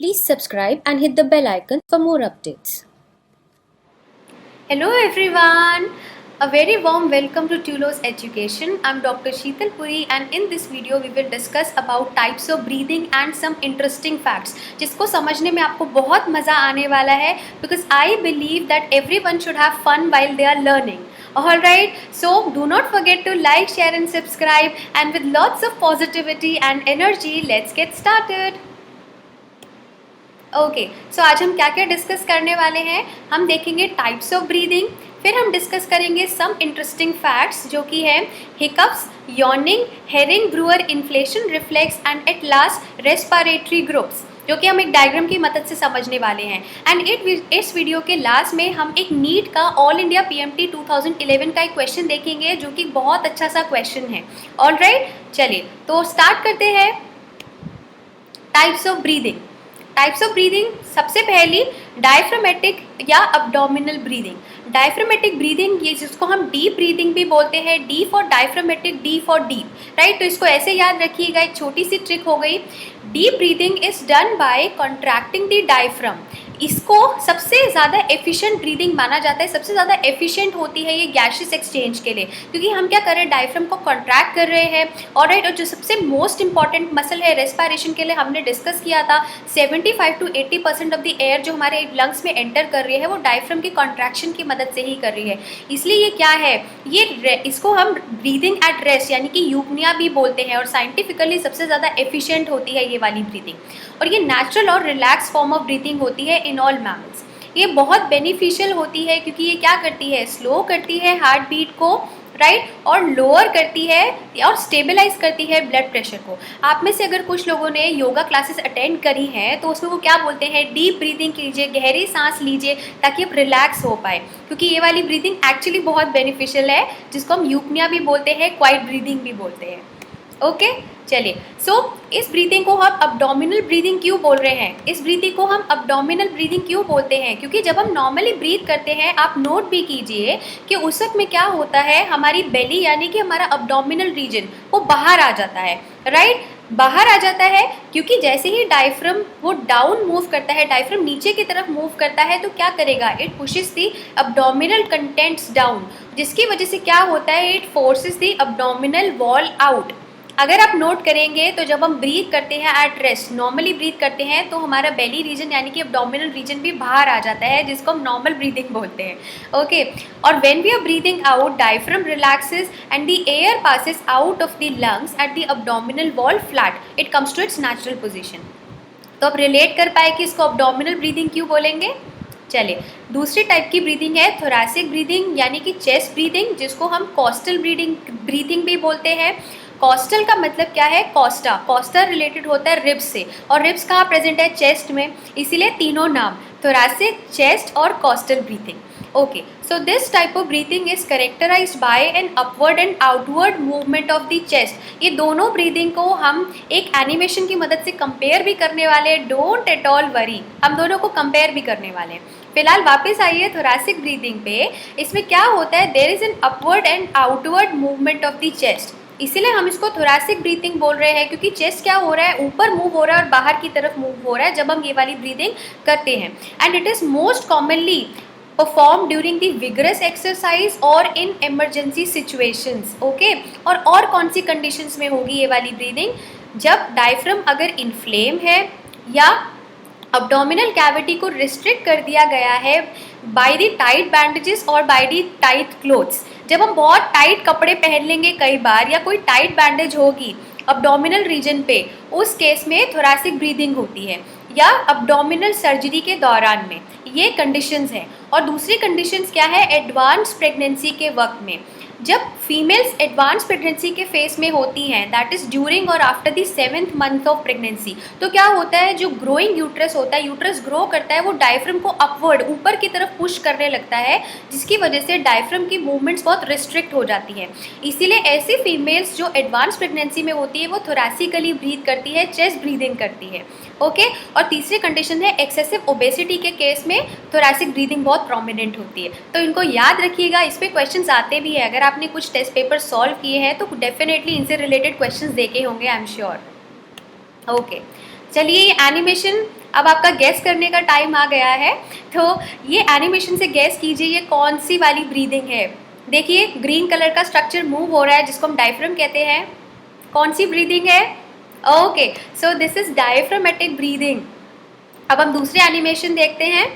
Please subscribe and hit the bell icon for more updates. Hello everyone, a very warm welcome to Tulos Education. I'm Dr. Sheetal Puri and in this video we will discuss about types of breathing and some interesting facts जिसको समझने में आपको बहुत मज़ा आने वाला है because I believe that everyone should have fun while they are learning. Alright, so do not forget to like, share and subscribe, and with lots of positivity and energy, let's get started. Okay so आज हम क्या क्या discuss करने वाले हैं, हम देखेंगे types of breathing, फिर हम डिस्कस करेंगे सम इंटरेस्टिंग फैक्ट्स जो कि है hiccups, yawning, herring Breuer inflation reflex and at last respiratory groups, जो कि हम एक डायग्राम की मदद से समझने वाले हैं। एंड इस वीडियो के लास्ट में हम एक नीट का ऑल इंडिया पीएमटी 2011 का एक क्वेश्चन देखेंगे जो कि बहुत अच्छा सा क्वेश्चन है। ऑलराइट, चलिए तो स्टार्ट करते हैं। Types of breathing, types of breathing, सबसे पहली डायफ्रामेटिक या अब्डोमिनल ब्रीदिंग। डायफ्रामेटिक ब्रीदिंग ये जिसको हम डीप ब्रीदिंग भी बोलते हैं, D for diaphragmatic, D for deep, right. तो इसको ऐसे याद रखिएगा, एक छोटी सी ट्रिक हो गई। Deep breathing is done by contracting the diaphragm. इसको सबसे ज़्यादा एफिशिएंट ब्रीदिंग माना जाता है, सबसे ज़्यादा एफिशिएंट होती है ये गैसेस एक्सचेंज के लिए, क्योंकि हम क्या कर रहे हैं, डायफ्राम को कॉन्ट्रैक्ट कर रहे हैं। और जो सबसे मोस्ट इंपॉर्टेंट मसल है रेस्पिरेशन के लिए, हमने डिस्कस किया था 75 to 80% ऑफ द एयर जो हमारे लंग्स में एंटर कर रही है वो डायफ्राम की कॉन्ट्रैक्शन की मदद से ही कर रही है। इसलिए ये क्या है, इसको हम ब्रीदिंग एट रेस्ट यानी कि यूपनिया भी बोलते हैं, और साइंटिफिकली सबसे ज़्यादा एफिशिएंट होती है ये वाली ब्रीदिंग। और ये नेचुरल और रिलैक्स फॉर्म ऑफ ब्रीदिंग होती है इन ऑल मैमल्स। ये बहुत बेनिफिशियल होती है क्योंकि ये क्या करती है, स्लो करती है हार्ट बीट को, राइट, और लोअर करती है और स्टेबलाइज करती है ब्लड प्रेशर को। आप में से अगर कुछ लोगों ने योगा क्लासेस अटेंड करी हैं तो उसमें वो क्या बोलते हैं, डीप ब्रीदिंग कीजिए, गहरी सांस लीजिए ताकि आप रिलैक्स हो पाए, क्योंकि ये वाली ब्रीदिंग एक्चुअली बहुत बेनिफिशियल है, जिसको हम यूपनिया भी बोलते हैं, क्वाइट ब्रीदिंग भी बोलते हैं। ओके, चलिए। सो इस ब्रीदिंग को हम अब्डोमिनल ब्रीदिंग क्यों बोल रहे हैं, इस ब्रीदिंग को हम अब्डोमिनल ब्रीदिंग क्यों बोलते हैं, क्योंकि जब हम नॉर्मली ब्रीथ करते हैं, आप नोट भी कीजिए कि उस वक्त में क्या होता है, हमारी बेली यानी कि हमारा अब्डोमिनल रीजन वो बाहर आ जाता है, राइट, बाहर आ जाता है, क्योंकि जैसे ही डायफ्राम वो डाउन मूव करता है, डायफ्राम नीचे की तरफ मूव करता है, तो क्या करेगा, it pushes the abdominal contents down, जिसकी वजह से क्या होता है, it forces the abdominal wall out. अगर आप नोट करेंगे तो जब हम ब्रीथ करते हैं एट रेस्ट, नॉर्मली ब्रीथ करते हैं, तो हमारा बेली रीजन यानी कि अब्डोमिनल रीजन भी बाहर आ जाता है, जिसको हम नॉर्मल ब्रीदिंग बोलते हैं। ओके, और when we are breathing out, diaphragm relaxes and the air passes out of the lungs at the abdominal wall flat, it comes to its natural position. तो आप रिलेट कर पाए कि इसको अब्डोमिनल ब्रीदिंग क्यों बोलेंगे। चलिए, दूसरी टाइप की ब्रीदिंग है थोरैसिक ब्रीदिंग यानी कि चेस्ट ब्रीदिंग, जिसको हम कोस्टल ब्रीदिंग भी बोलते हैं। कोस्टल का मतलब क्या है, कोस्टा, कोस्टा रिलेटेड होता है रिब्स से, और रिब्स कहाँ प्रेजेंट है, चेस्ट में, इसीलिए तीनों नाम थोरैसिक, चेस्ट और costal breathing. Okay, so this type of breathing is characterized by an upward and outward movement of the chest. ये दोनों ब्रीदिंग को हम एक एनिमेशन की मदद से कंपेयर भी करने वाले हैं, डोंट एट ऑल वरी, हम दोनों को कंपेयर भी करने वाले हैं। फिलहाल वापस आइए थोरैसिक ब्रीदिंग पे। इसमें क्या होता है, there is an upward and outward movement of the chest, इसीलिए हम इसको थोरैसिक ब्रीथिंग बोल रहे हैं, क्योंकि चेस्ट क्या हो रहा है, ऊपर मूव हो रहा है और बाहर की तरफ मूव हो रहा है जब हम ये वाली ब्रीदिंग करते हैं। And it is most commonly perform during the vigorous exercise और इन एमरजेंसी सिचुएशंस। ओके, और कौन सी कंडीशंस में होगी ये वाली ब्रीदिंग, जब डायफ्राम अगर इन्फ्लेम है या अब्डोमिनल कैविटी को रिस्ट्रिक्ट कर दिया गया है बाय द टाइट बैंडेजेस और बाय द टाइट क्लोथ्स। जब हम बहुत टाइट कपड़े पहन लेंगे कई बार, या कोई टाइट बैंडेज होगी अब्डोमिनल रीजन पे, उस केस में थोरैसिक ब्रीदिंग होती है, या अब्डोमिनल सर्जरी के दौरान में, ये कंडीशंस हैं। और दूसरी कंडीशंस क्या है, एडवांस प्रेगनेंसी के वक्त में, जब फीमेल्स एडवांस प्रेगनेंसी के फेस में होती हैं, दैट इज़ ड्यूरिंग और after the 7th month of pregnancy, तो क्या होता है, जो ग्रोइंग यूट्रस होता है, यूट्रस ग्रो करता है, वो डायफ्राम को अपवर्ड ऊपर की तरफ पुश करने लगता है, जिसकी वजह से डायफ्राम की मूवमेंट्स बहुत रिस्ट्रिक्ट हो जाती है। इसीलिए ऐसी फीमेल्स जो एडवांस प्रेगनेंसी में होती है वो थोरैसिकली ब्रीथ करती है, चेस्ट ब्रीदिंग करती है। ओके, और तीसरी कंडीशन है एक्सेसिव ओबेसिटी के केस में थोरैसिक ब्रीदिंग बहुत प्रोमिनेंट होती है। तो इनको याद रखिएगा, इस पे क्वेश्चंस आते भी है, अगर आपने कुछ टेस्ट पेपर सॉल्व किए हैं तो डेफिनेटली इनसे रिलेटेड क्वेश्चंस देखे होंगे, आई एम श्योर। ओके, चलिए ये एनिमेशन अब आपका गैस करने का टाइम आ गया है, तो ये एनिमेशन से गैस कीजिए ये कौन सी वाली ब्रीदिंग है। देखिए ग्रीन कलर का स्ट्रक्चर मूव हो रहा है जिसको हम डायफ्राम कहते हैं। कौन सी ब्रीदिंग है? Okay, so this is diaphragmatic breathing. अब हम दूसरे एनिमेशन देखते हैं।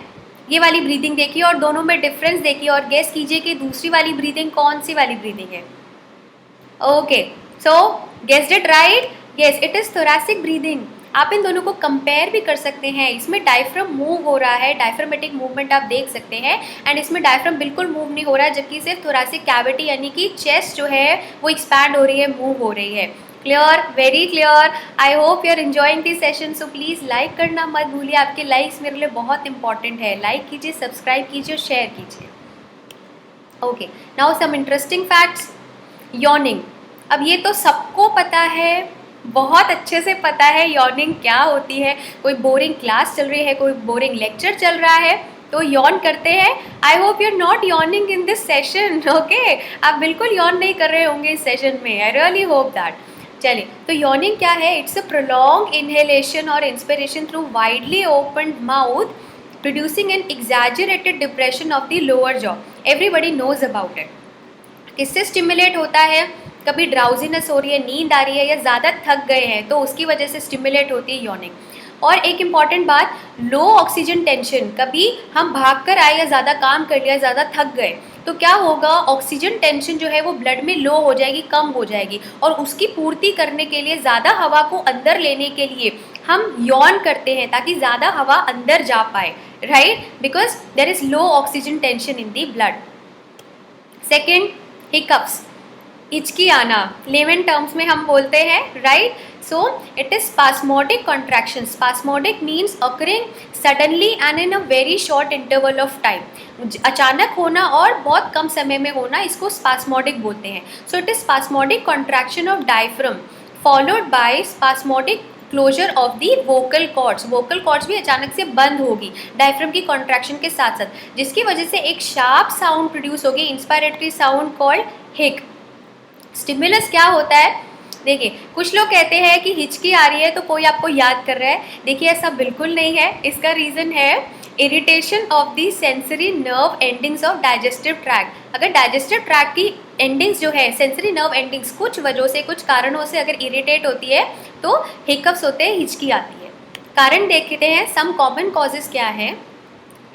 ये वाली ब्रीदिंग देखिए और दोनों में डिफरेंस देखिए और गेस कीजिए कि दूसरी वाली ब्रीदिंग कौन सी वाली ब्रीदिंग है। Okay, so guessed it right, yes it is thoracic breathing. आप इन दोनों को कंपेयर भी कर सकते हैं। इसमें डायफ्राम मूव हो रहा है, डायफ्रामेटिक मूवमेंट आप देख सकते हैं, एंड इसमें डायफ्राम बिल्कुल मूव नहीं हो रहा है, जबकि सिर्फ थोरैसिक कैविटी यानी कि चेस्ट जो है वो एक्सपैंड हो रही है, मूव हो रही है। Clear, very clear. I hope you are enjoying this session. So please like करना मत भूलिए, आपके लाइक्स मेरे लिए बहुत इंपॉर्टेंट है। लाइक कीजिए, सब्सक्राइब कीजिए और शेयर कीजिए। Okay, now some interesting facts. Yawning, अब ये तो सबको पता है, बहुत अच्छे से पता है यॉर्निंग क्या होती है। कोई बोरिंग क्लास चल रही है, कोई बोरिंग लेक्चर चल रहा है तो यॉर्न करते हैं। I hope you are not yawning in this session. Okay, आप बिल्कुल यॉर्न नहीं कर रहे होंगे इस सेशन में। I really hope that. चलिए, तो यॉर्निंग क्या है? इट्स अ प्रोलॉन्ग इनहेलेशन और inspiration through widely opened mouth producing an exaggerated depression of the lower jaw. Everybody knows about it. किससे स्टिमुलेट होता है? कभी ड्राउजीनेस हो रही है, नींद आ रही है, या ज़्यादा थक गए हैं तो उसकी वजह से स्टिमुलेट होती है यॉर्निंग। और एक इम्पॉर्टेंट बात, लो ऑक्सीजन टेंशन, कभी हम भाग कर आए या ज़्यादा काम कर लिया, ज़्यादा थक गए तो क्या होगा, ऑक्सीजन टेंशन जो है वो ब्लड में लो हो जाएगी, कम हो जाएगी, और उसकी पूर्ति करने के लिए ज़्यादा हवा को अंदर लेने के लिए हम यॉर्न करते हैं ताकि ज़्यादा हवा अंदर जा पाए, right, because there is low oxygen tension in the blood. Second, hiccups, हिचकी आना, लेमन टर्म्स में हम बोलते हैं, right. So it is spasmodic contraction. Spasmodic means occurring suddenly and in a very short interval of time. अचानक होना और बहुत कम समय में होना, इसको स्पास्मोडिक बोलते हैं। So it is spasmodic contraction of diaphragm followed by spasmodic closure of the vocal cords. Vocal cords भी अचानक से बंद होगी डायफ्राम की कॉन्ट्रैक्शन के साथ साथ, जिसकी वजह से एक शार्प साउंड प्रोड्यूस होगी, इंस्पायरेटरी साउंड कॉल्ड हिक। स्टिमुलस क्या होता है? देखिए, कुछ लोग कहते हैं कि हिचकी आ रही है तो कोई आपको याद कर रहा है। देखिए, ऐसा बिल्कुल नहीं है। इसका रीज़न है irritation of the sensory nerve endings of digestive tract. अगर डाइजेस्टिव ट्रैक्ट की एंडिंग्स जो है, सेंसरी नर्व एंडिंग्स, कुछ वजहों से, कुछ कारणों से अगर इरिटेट होती है तो हिकअप्स होते हैं, हिचकी आती है। कारण देखते हैं, सम कॉमन कॉजेज क्या है।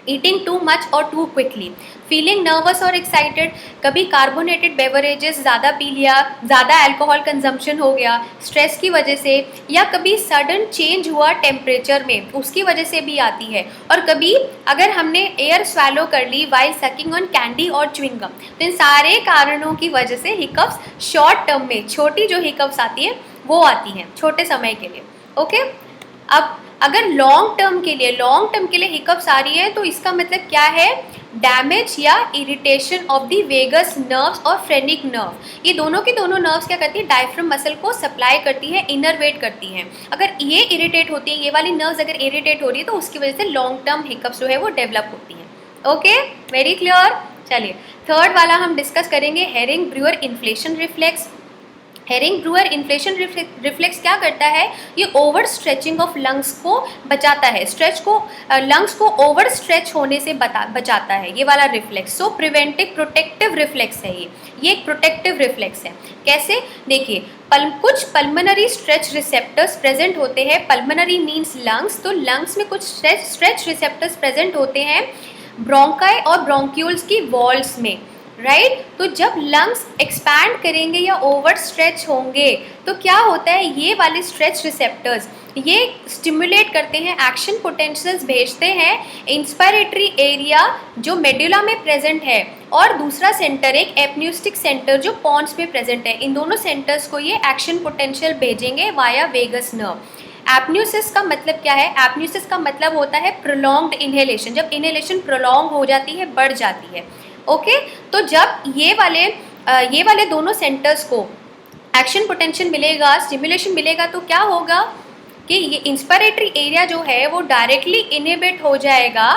ईटिंग टू मच और टू क्विकली, फीलिंग नर्वस और एक्साइटेड, कभी कार्बोनेटेड बेवरेजेस ज़्यादा पी लिया, ज़्यादा अल्कोहल कंजम्पशन हो गया स्ट्रेस की वजह से, या कभी सडन चेंज हुआ टेम्परेचर में, उसकी वजह से भी आती है। और कभी अगर हमने एयर स्वैलो कर ली वाइल सकिंग ऑन कैंडी और च्युइंगम, तो इन सारे कारणों की वजह से हिकअप्स शॉर्ट टर्म में, छोटी जो हिकअप्स आती है वो आती हैं छोटे समय के लिए। ओके, अब अगर लॉन्ग टर्म के लिए हिकअप्स आ रही है तो इसका मतलब क्या है? डैमेज या irritation of the vagus nerves और फ्रेनिक नर्व। ये दोनों की दोनों नर्व्स क्या करती है? डायफ्राम मसल को सप्लाई करती है, इनरवेट करती हैं। अगर ये इरिटेट होती है, ये वाली नर्व्स अगर इरिटेट हो रही है तो उसकी वजह से लॉन्ग टर्म हिकअप्स जो है वो डेवलप होती हैं। Okay, very clear. चलिए, थर्ड वाला हम डिस्कस करेंगे, herring Breuer inflation reflex. Herring Breuer inflation reflex क्या करता है? ये ओवर स्ट्रेचिंग ऑफ लंग्स को बचाता है, लंग्स को ओवर स्ट्रेच होने से बचाता है ये वाला रिफ्लेक्स। सो प्रोटेक्टिव रिफ्लेक्स है ये एक प्रोटेक्टिव रिफ्लेक्स है। कैसे? देखिए, कुछ पल्मोनरी स्ट्रेच रिसेप्टर्स प्रेजेंट होते हैं। पल्मोनरी मीन्स लंग्स, तो लंग्स में कुछ स्ट्रेच रिसेप्टर्स प्रेजेंट होते हैं ब्रोंकाई और ब्रोंक्यूल्स की वॉल्स में, राइट। तो जब लंग्स एक्सपैंड करेंगे या ओवर स्ट्रेच होंगे तो क्या होता है? ये वाले स्ट्रेच रिसेप्टर्स ये स्टिमुलेट करते हैं, एक्शन पोटेंशियल्स भेजते हैं इंस्पायरेटरी एरिया जो मेडुला में प्रेजेंट है, और दूसरा सेंटर एक एपन्यूस्टिक सेंटर जो पॉन्स में प्रेजेंट है। इन दोनों सेंटर्स को ये एक्शन पोटेंशियल भेजेंगे वाया वेगस नर्व। एपन्यूसिस का मतलब क्या है? एपन्यूसिस का मतलब होता है प्रोलॉन्ग्ड इनहेलेशन। जब इनहेलेशन प्रोलॉन्ग हो जाती है, बढ़ जाती है। ओके, तो जब ये वाले दोनों सेंटर्स को एक्शन पोटेंशियल मिलेगा, स्टिमुलेशन मिलेगा, तो क्या होगा कि ये इंस्पायरेटरी एरिया जो है वो डायरेक्टली इनहिबिट हो जाएगा,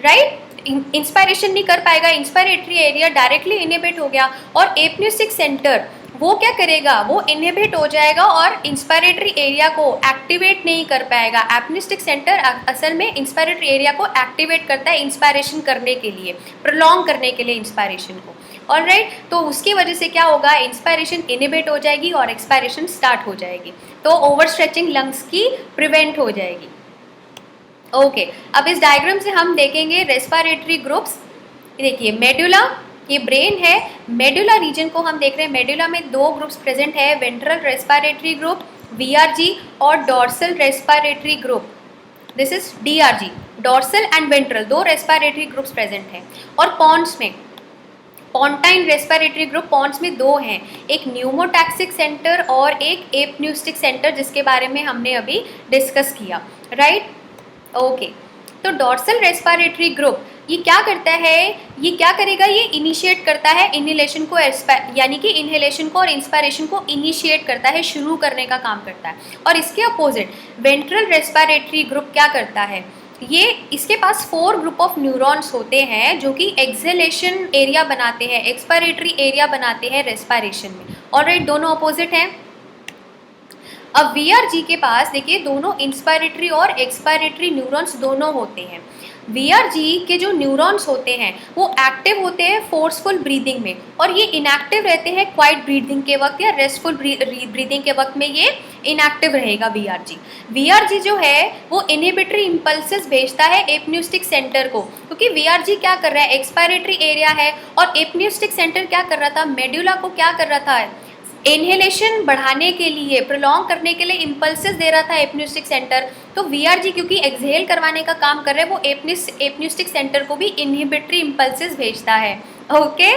राइट। इंस्पायरेशन नहीं कर पाएगा, इंस्पायरेटरी एरिया डायरेक्टली इनहिबिट हो गया, और एपन्यूसिक सेंटर वो क्या करेगा, वो इनहिबिट हो जाएगा और इंस्पायरेटरी एरिया को एक्टिवेट नहीं कर पाएगा। एपनिस्टिक सेंटर असल में इंस्पायरेटरी एरिया को एक्टिवेट करता है इंस्पायरेशन करने के लिए, प्रोलॉन्ग करने के लिए इंस्पायरेशन को। ऑलराइट, तो उसकी वजह से क्या होगा, इंस्पायरेशन इनहिबिट हो जाएगी और एक्सपायरेशन स्टार्ट हो जाएगी, तो ओवर स्ट्रेचिंग लंग्स की प्रिवेंट हो जाएगी। ओके, अब इस डायग्राम से हम देखेंगे रेस्पिरेटरी ग्रुप्स। देखिए मेडुला, ये ब्रेन है, मेडुला रीजन को हम देख रहे हैं। मेडुला में दो ग्रुप्स प्रेजेंट है, वेंट्रल रेस्पिरेटरी ग्रुप VRG और dorsal respiratory group, this is DRG। Dorsal and ventral दो रेस्पिरेटरी ग्रुप्स प्रेजेंट हैं। और पॉन्स में पॉन्टाइन रेस्पिरेटरी ग्रुप, पॉन्स में दो हैं, एक न्यूमोटैक्सिक सेंटर और एक एपन्यूस्टिक सेंटर, जिसके बारे में हमने अभी डिस्कस किया, राइट। ओके, तो डॉर्सल रेस्पिरेटरी ग्रुप ये क्या करता है, ये क्या करेगा, ये इनिशिएट करता है इनहेलेशन को, यानी कि इनहेलेशन को और इंस्पायरेशन को इनिशिएट करता है, शुरू करने का काम करता है। और इसके अपोजिट वेंट्रल रेस्पिरेटरी ग्रुप क्या करता है, ये इसके पास 4 ग्रुप ऑफ न्यूरॉन्स होते हैं जो कि एक्सहेलेशन एरिया बनाते हैं, एक्सपायरेटरी एरिया बनाते हैं रेस्पिरेशन में। ऑलराइट, दोनों अपोजिट हैं। अब VRG के पास देखिए दोनों इंस्पायरेटरी और एक्सपायरेटरी न्यूरॉन्स दोनों होते हैं। VRG के जो न्यूरॉन्स होते हैं वो एक्टिव होते हैं फोर्सफुल ब्रीदिंग में, और ये इनएक्टिव रहते हैं क्वाइट ब्रीदिंग के वक्त या रेस्टफुल ब्रीदिंग के वक्त में ये इनएक्टिव रहेगा VRG जो है वो इनहिबिटरी इम्पल्सेस भेजता है एपन्यूस्टिक सेंटर को, क्योंकि VRG क्या कर रहा है, एक्सपायरेटरी एरिया है, और एपन्यूस्टिक सेंटर क्या कर रहा था, मेडुला को क्या कर रहा था, इनहेलेशन बढ़ाने के लिए, प्रोलॉन्ग करने के लिए इम्पल्सेस दे रहा था एपन्यूस्टिक सेंटर। तो VRG क्योंकि एक्सहेल करवाने का काम कर रहा है, वो एपन्यूस्टिक सेंटर को भी इनहिबिटरी इम्पल्सेस भेजता है। ओके,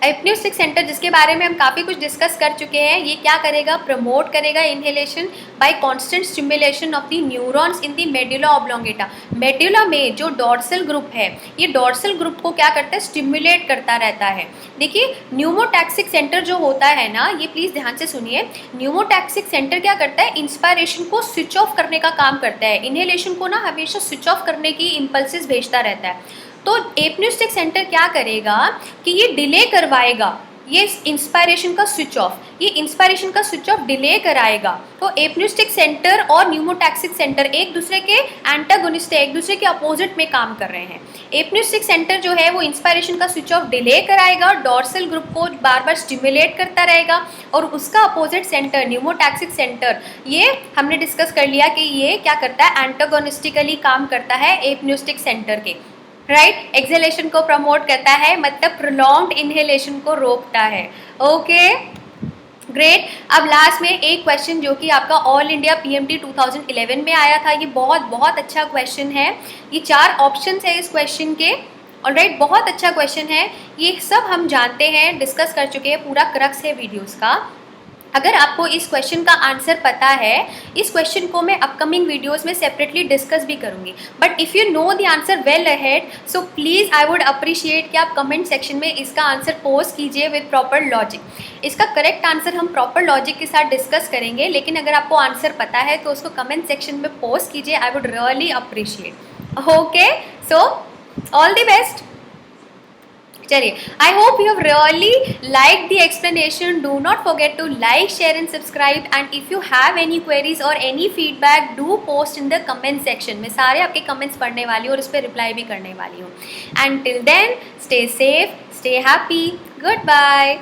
एपन्यूस्टिक सेंटर जिसके बारे में हम काफ़ी कुछ डिस्कस कर चुके हैं, ये क्या करेगा, प्रमोट करेगा inhalation bye constant stimulation of the neurons in the medulla oblongata. Medulla में जो डॉर्सल ग्रुप है, ये डॉर्सल ग्रुप को क्या करता है, स्टिमुलेट करता रहता है। देखिए न्यूमोटैक्सिक सेंटर जो होता है ना, ये प्लीज़ ध्यान से सुनिए, न्यूमोटैक्सिक सेंटर क्या करता है, इंस्पायरेशन को स्विच ऑफ करने का काम करता है, इनहेलेशन को ना हमेशा स्विच ऑफ करने की इम्पल्सेस भेजता रहता है। तो एपन्यूस्टिक सेंटर क्या करेगा कि ये डिले करवाएगा ये इंस्पायरेशन का स्विच ऑफ, ये इंस्पायरेशन का स्विच ऑफ डिले कराएगा। तो एपन्यूस्टिक सेंटर और न्यूमोटैक्सिक सेंटर एक दूसरे के एंटागोनिस्ट है, एक दूसरे के अपोजिट में काम कर रहे हैं। एपन्यूस्टिक सेंटर जो है वो इंस्पायरेशन का स्विच ऑफ डिले कराएगा, डॉर्सल ग्रुप को बार बार स्टिमुलेट करता रहेगा, और उसका अपोजिट सेंटर न्यूमोटैक्सिक सेंटर, ये हमने डिस्कस कर लिया कि ये क्या करता है, एंटागोनिस्टिकली काम करता है एपन्यूस्टिक सेंटर के, राइट। एक्सहेलेशन को प्रमोट करता है, मतलब प्रोलॉन्ग्ड इनहेलेशन को रोकता है। Okay, great. अब लास्ट में एक क्वेश्चन जो कि आपका ऑल इंडिया PMT 2011 में आया था, ये बहुत अच्छा क्वेश्चन है। ये 4 ऑप्शंस है इस क्वेश्चन के, ऑलराइट, बहुत अच्छा क्वेश्चन है। ये सब हम जानते हैं, डिस्कस कर चुके हैं, पूरा क्रक्स है वीडियोस का। अगर आपको इस क्वेश्चन का आंसर पता है, इस क्वेश्चन को मैं अपकमिंग वीडियोस में सेपरेटली डिस्कस भी करूंगी, but if you know the answer well ahead, so please I would appreciate कि आप कमेंट सेक्शन में इसका आंसर पोस्ट कीजिए विद प्रॉपर लॉजिक। इसका करेक्ट आंसर हम प्रॉपर लॉजिक के साथ डिस्कस करेंगे, लेकिन अगर आपको आंसर पता है तो उसको कमेंट सेक्शन में पोस्ट कीजिए, I would really appreciate. Okay, so all the best. चलिए, I hope you have really like the explanation. Do not forget to like, share and subscribe, and if you have any queries और any feedback do post in the comment section. मैं सारे आपके comments पढ़ने वाली हूँ और उस पर रिप्लाई भी करने वाली हूँ। And till then, stay safe, stay happy, good bye.